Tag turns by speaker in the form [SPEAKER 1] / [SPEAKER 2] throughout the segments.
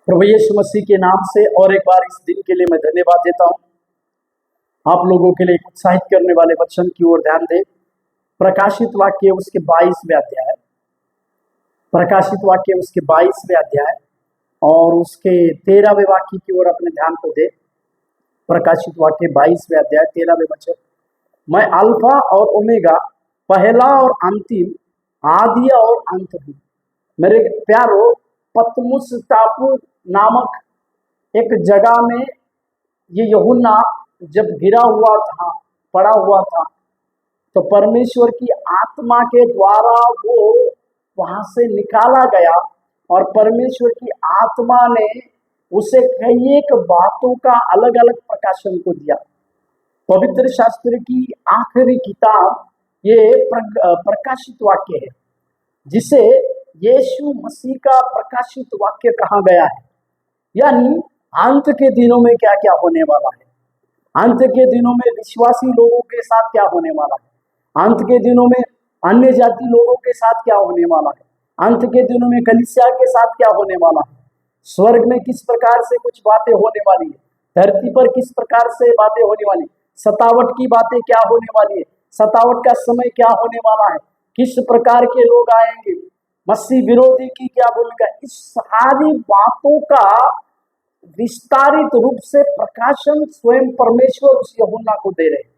[SPEAKER 1] प्रभु यीशु मसीह के नाम से और एक बार इस दिन के लिए मैं धन्यवाद देता हूं। आप लोगों के लिए एक उत्साहित करने वाले वचन की ओर ध्यान दें। प्रकाशित वाक्य उसके 22वें अध्याय, प्रकाशित वाक्य उसके 22वें अध्याय और उसके 13वें वाक्य की ओर अपने ध्यान को दे। प्रकाशित वाक्य 22वें अध्याय 13वें वचन, मैं अल्फा और ओमेगा, पहला और अंतिम, आदि और अंत हूँ। मेरे प्यारो, पतमुस टापू नामक एक जगह में ये यूहन्ना जब गिरा हुआ था, पड़ा हुआ था, तो परमेश्वर की आत्मा के द्वारा वो वहां से निकाला गया और परमेश्वर की आत्मा ने उसे कई एक बातों का अलग अलग प्रकाशन को दिया। पवित्र शास्त्र की आखिरी किताब ये प्रकाशित वाक्य है, जिसे यीशु मसीह का प्रकाशित वाक्य कहा गया है। यानी अंत के दिनों में क्या क्या होने वाला है, अंत के दिनों में विश्वासी लोगों के साथ क्या होने वाला है, अंत के दिनों में अन्य जाति लोगों के साथ क्या होने वाला है, अंत के दिनों में कलीसिया के साथ क्या होने वाला है, स्वर्ग में किस प्रकार से कुछ बातें होने वाली है, धरती पर किस प्रकार से बातें होने वाली, सतावट की बातें क्या होने वाली है, सतावट का समय क्या होने वाला है, किस प्रकार के लोग आएंगे, मसीह विरोधी की क्या भूमिका, इस सारी बातों का विस्तारित रूप से प्रकाशन स्वयं परमेश्वर उस यूहन्ना को दे रहे हैं।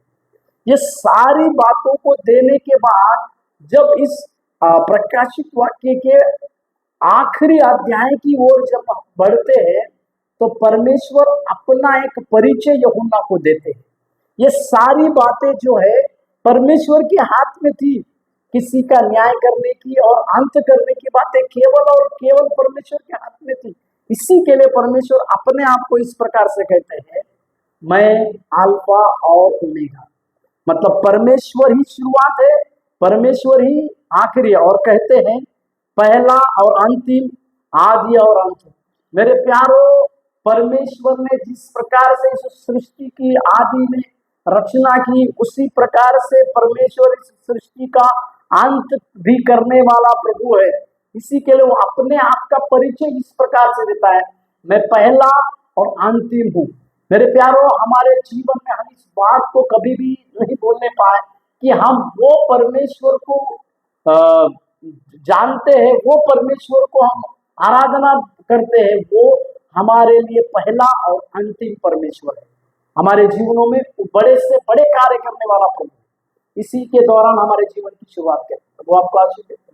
[SPEAKER 1] ये सारी बातों को देने के बाद जब इस प्रकाशित वाक्य के आखिरी अध्याय की ओर जब बढ़ते हैं तो परमेश्वर अपना एक परिचय यूहन्ना को देते हैं। ये सारी बातें जो है परमेश्वर के हाथ में थी, किसी का न्याय करने की और अंत करने की बातें केवल और केवल परमेश्वर के हाथ में थी। इसी के लिए परमेश्वर अपने आप को इस प्रकार से कहते हैं, मैं अल्फा और ओमेगा, मतलब परमेश्वर ही शुरुआत है, परमेश्वर ही आखिरी है, और कहते हैं पहला और अंतिम, आदि और अंत। मेरे प्यारो, परमेश्वर ने जिस प्रकार से इस सृष्टि की आदि में रचना की, उसी प्रकार से परमेश्वर इस सृष्टि का अंत भी करने वाला प्रभु है। इसी के लिए वो अपने आप का परिचय इस प्रकार से देता है, मैं पहला और अंतिम हूँ। मेरे प्यारो, हमारे जीवन में हम इस बात को कभी भी नहीं बोलने पाए कि हम वो परमेश्वर को जानते हैं, वो परमेश्वर को हम आराधना करते हैं, वो हमारे लिए पहला और अंतिम परमेश्वर है। हमारे जीवनों में बड़े से बड़े कार्य करने वाला प्रभु, इसी के दौरान हमारे जीवन की शुरुआत करते हैं। वो आपको आशीष देते हैं।